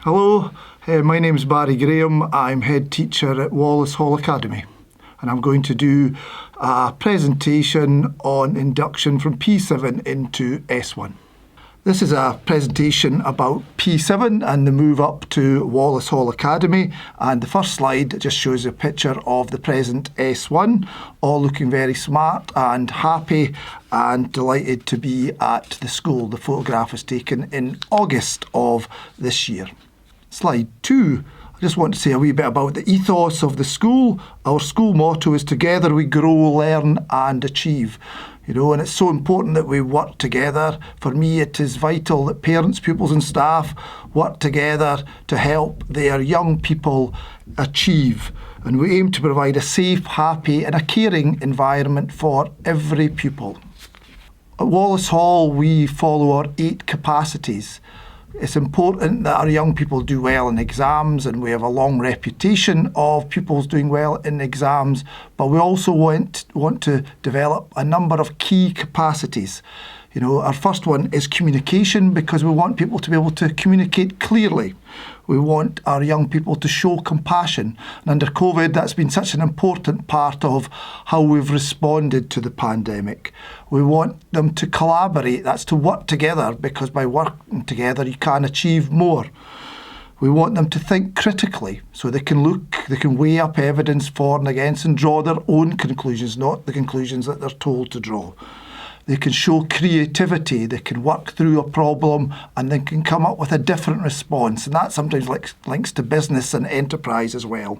Hello, my name is Barry Graham. I'm head teacher at Wallace Hall Academy, and I'm going to do a presentation on induction from P7 into S1. This is a presentation about P7 and the move up to Wallace Hall Academy, and the first slide just shows a picture of the present S1, all looking very smart and happy and delighted to be at the school. The photograph was taken in August of this year. Slide 2. I just want to say a wee bit about the ethos of the school. Our school motto is "Together we grow, learn and achieve." And it's so important that we work together. For me, it is vital that parents, pupils and staff work together to help their young people achieve. And we aim to provide a safe, happy and a caring environment for every pupil. At Wallace Hall, we follow our 8 capacities. It's important that our young people do well in exams, and we have a long reputation of pupils doing well in exams, but we also want to develop a number of key capacities. Our first one is communication, because we want people to be able to communicate clearly. We want our young people to show compassion. And under COVID, that's been such an important part of how we've responded to the pandemic. We want them to collaborate, that's to work together, because by working together, you can achieve more. We want them to think critically, so they can weigh up evidence for and against and draw their own conclusions, not the conclusions that they're told to draw. They can show creativity, they can work through a problem and they can come up with a different response. And that sometimes links to business and enterprise as well.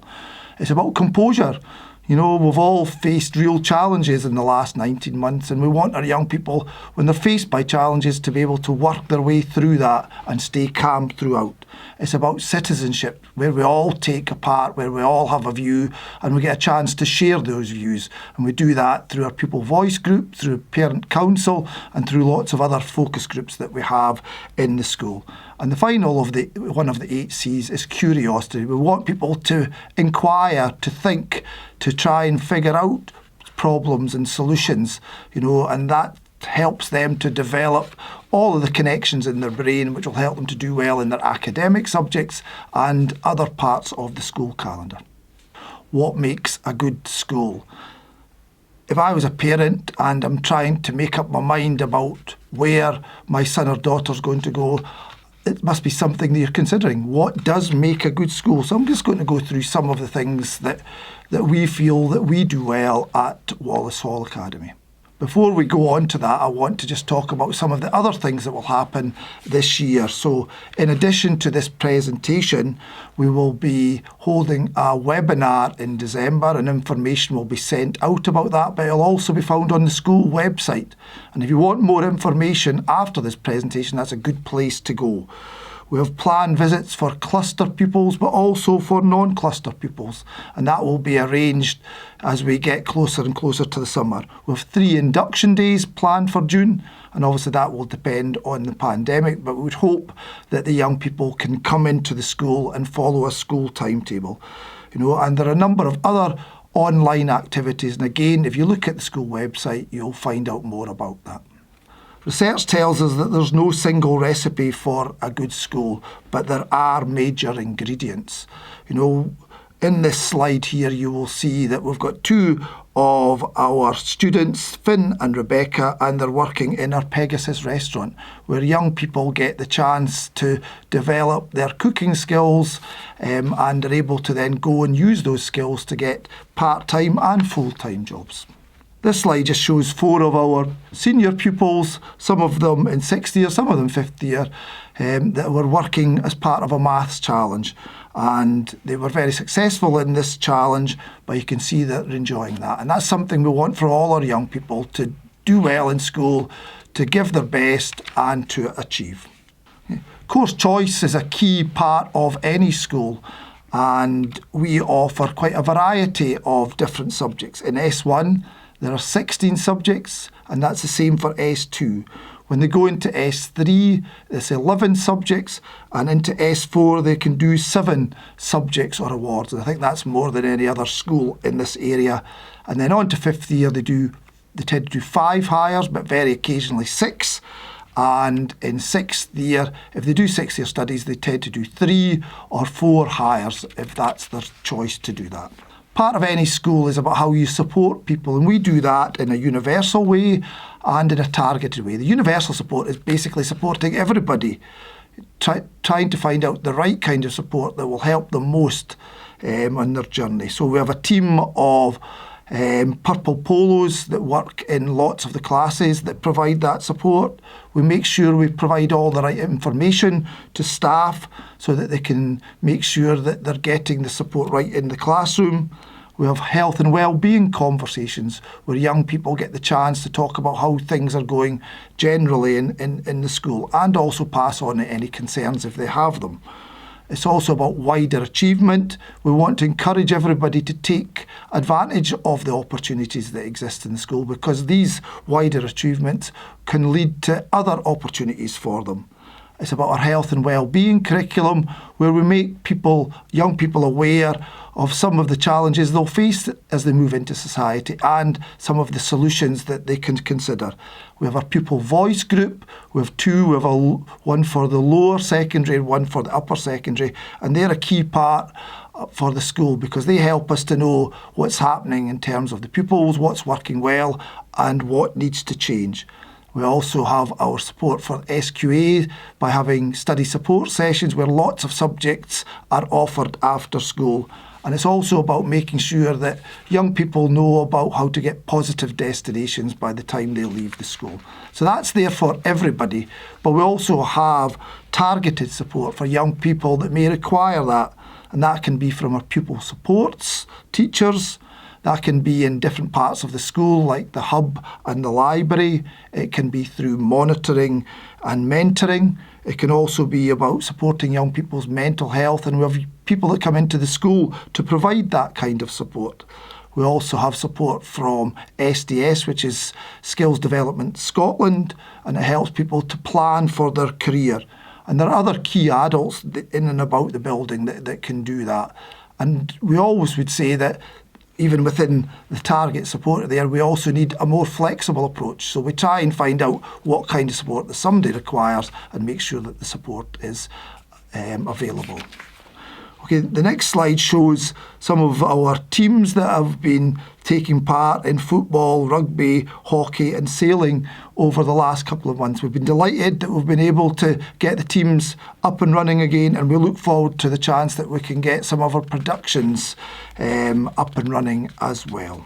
It's about composure. We've all faced real challenges in the last 19 months, and we want our young people, when they're faced by challenges, to be able to work their way through that and stay calm throughout. It's about citizenship, where we all take a part, where we all have a view, and we get a chance to share those views. And we do that through our pupil voice group, through parent council, and through lots of other focus groups that we have in the school. And the final of one of the 8 C's is curiosity. We want people to inquire, to think, to try and figure out problems and solutions, and that helps them to develop all of the connections in their brain, which will help them to do well in their academic subjects and other parts of the school calendar. What makes a good school? If I was a parent and I'm trying to make up my mind about where my son or daughter's going to go, it must be something that you're considering. What does make a good school? So I'm just going to go through some of the things that we feel that we do well at Wallace Hall Academy. Before we go on to that, I want to just talk about some of the other things that will happen this year. So in addition to this presentation, we will be holding a webinar in December, and information will be sent out about that, but it'll also be found on the school website. And if you want more information after this presentation, that's a good place to go. We have planned visits for cluster pupils, but also for non-cluster pupils, and that will be arranged as we get closer and closer to the summer. We have 3 induction days planned for June, and obviously that will depend on the pandemic, but we would hope that the young people can come into the school and follow a school timetable. And there are a number of other online activities, and again, if you look at the school website, you'll find out more about that. Research tells us that there's no single recipe for a good school, but there are major ingredients. In this slide here, you will see that we've got 2 of our students, Finn and Rebecca, and they're working in our Pegasus restaurant, where young people get the chance to develop their cooking skills and are able to then go and use those skills to get part-time and full-time jobs. This slide just shows 4 of our senior pupils, some of them in 6th year, some of them 5th year, that were working as part of a maths challenge. And they were very successful in this challenge, but you can see that they're enjoying that. And that's something we want for all our young people, to do well in school, to give their best and to achieve. Course choice is a key part of any school, and we offer quite a variety of different subjects. In S1, there are 16 subjects, and that's the same for S2. When they go into S3, it's 11 subjects, and into S4, they can do 7 subjects or awards. And I think that's more than any other school in this area. And then on to 5th year, they tend to do 5 hires, but very occasionally 6. and in sixth year, if they do 6 year studies, they tend to do 3 or 4 hires if that's their choice to do that. Part of any school is about how you support people, and we do that in a universal way and in a targeted way. The universal support is basically supporting everybody, trying to find out the right kind of support that will help them most on their journey. So we have a team of purple polos that work in lots of the classes that provide that support. We make sure we provide all the right information to staff so that they can make sure that they're getting the support right in the classroom. We have health and wellbeing conversations where young people get the chance to talk about how things are going generally in the school, and also pass on any concerns if they have them. It's also about wider achievement. We want to encourage everybody to take advantage of the opportunities that exist in the school, because these wider achievements can lead to other opportunities for them. It's about our health and wellbeing curriculum, where we make young people aware of some of the challenges they'll face as they move into society and some of the solutions that they can consider. We have our pupil voice group. We have 2. We have one for the lower secondary and one for the upper secondary, and they're a key part for the school because they help us to know what's happening in terms of the pupils, what's working well and what needs to change. We also have our support for SQA by having study support sessions where lots of subjects are offered after school. And it's also about making sure that young people know about how to get positive destinations by the time they leave the school. So that's there for everybody. But we also have targeted support for young people that may require that. And that can be from our pupil supports, teachers. That can be in different parts of the school, like the hub and the library. It can be through monitoring and mentoring. It can also be about supporting young people's mental health, and we have people that come into the school to provide that kind of support. We also have support from SDS, which is Skills Development Scotland, and it helps people to plan for their career. And there are other key adults in and about the building that can do that. And we always would say that even within the target support there, we also need a more flexible approach. So we try and find out what kind of support that somebody requires and make sure that the support is available. Okay, the next slide shows some of our teams that have been taking part in football, rugby, hockey and sailing over the last couple of months. We've been delighted that we've been able to get the teams up and running again, and we look forward to the chance that we can get some of our productions up and running as well.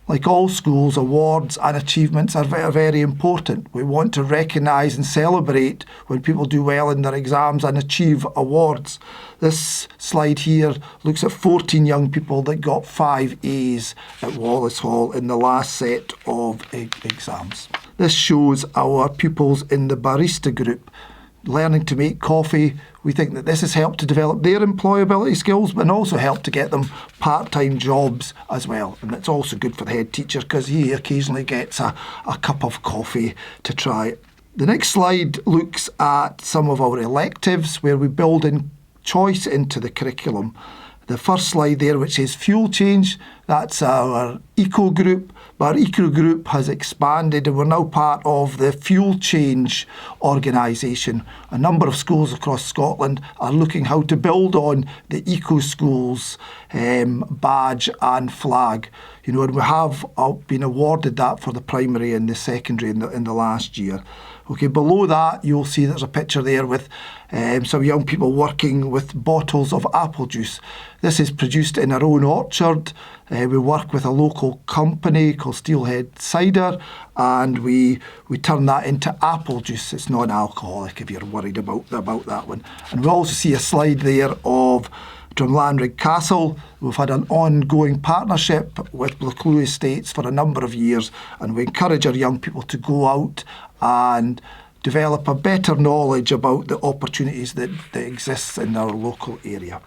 Like all schools, awards and achievements are very, very important. We want to recognise and celebrate when people do well in their exams and achieve awards. This slide here looks at 14 young people that got 5 A's at Wallace Hall in the last set of exams. This shows our pupils in the barista group learning to make coffee. We think that this has helped to develop their employability skills, but also helped to get them part-time jobs as well. And it's also good for the head teacher because he occasionally gets a cup of coffee to try. The next slide looks at some of our electives where we build in choice into the curriculum. The first slide there, which is fuel change, that's our eco group. Our eco group has expanded and we're now part of the fuel change organisation. A number of schools across Scotland are looking how to build on the eco schools badge and flag. You know, and we have been awarded that for the primary and the secondary in the last year. Okay, below that you'll see there's a picture there with some young people working with bottles of apple juice. This is produced in our own orchard. We work with a local company called Steelhead Cider, and we turn that into apple juice. It's non-alcoholic if you're worried about that one. And we also see a slide there of Drumlanrig Castle. We've had an ongoing partnership with Blacklew Estates for a number of years, and we encourage our young people to go out and develop a better knowledge about the opportunities that exist in our local area.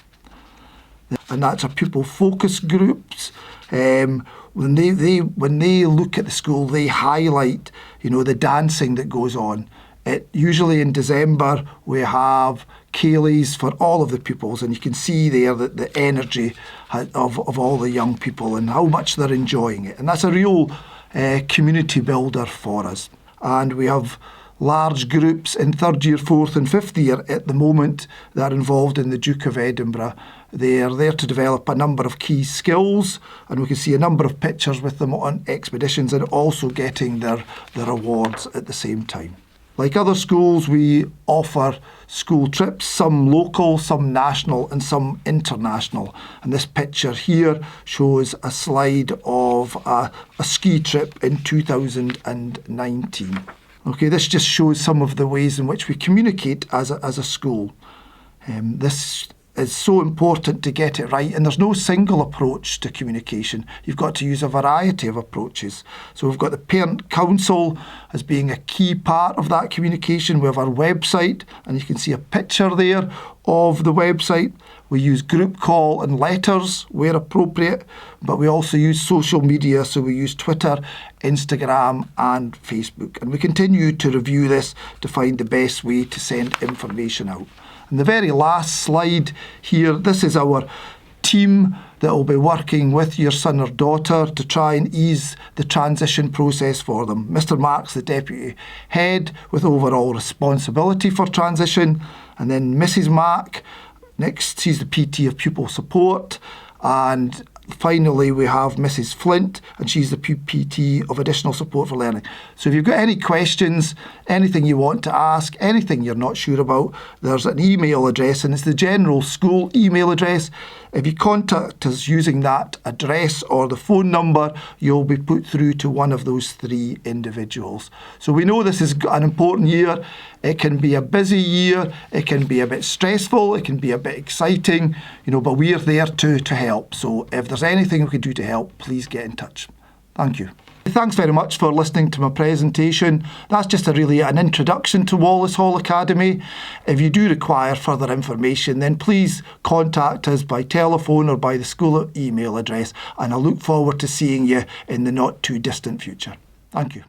And that's our pupil focus groups. When they look at the school, they highlight, you know, the dancing that goes on. Usually in December we have Ceilidhs for all of the pupils, and you can see there that the energy of all the young people and how much they're enjoying it. And that's a real community builder for us. And we have large groups in third year, fourth and fifth year at the moment that are involved in the Duke of Edinburgh. They are there to develop a number of key skills, and we can see a number of pictures with them on expeditions and also getting their awards at the same time. Like other schools, we offer school trips, some local, some national and some international. And this picture here shows a slide of a ski trip in 2019. Okay, this just shows some of the ways in which we communicate as a school. This is so important to get it right, and there's no single approach to communication. You've got to use a variety of approaches. So we've got the Parent Council as being a key part of that communication. We have our website, and you can see a picture there of the website. We use group call and letters where appropriate, but we also use social media, so we use Twitter, Instagram and Facebook. And we continue to review this to find the best way to send information out. And the very last slide here, this is our team that will be working with your son or daughter to try and ease the transition process for them. Mr. Mark's the deputy head with overall responsibility for transition, and then Mrs. Mark, next, she's the PT of pupil support, and finally we have Mrs. Flint, and she's the PT of additional support for learning. So if you've got any questions, anything you want to ask, anything you're not sure about, there's an email address, and it's the general school email address. If you contact us using that address or the phone number, you'll be put through to one of those three individuals. So we know this is an important year. It can be a busy year, it can be a bit stressful, it can be a bit exciting, but we're there to help. So if there's anything we can do to help, please get in touch. Thank you. Thanks very much for listening to my presentation. That's just really an introduction to Wallace Hall Academy. If you do require further information, then please contact us by telephone or by the school email address, and I look forward to seeing you in the not too distant future. Thank you.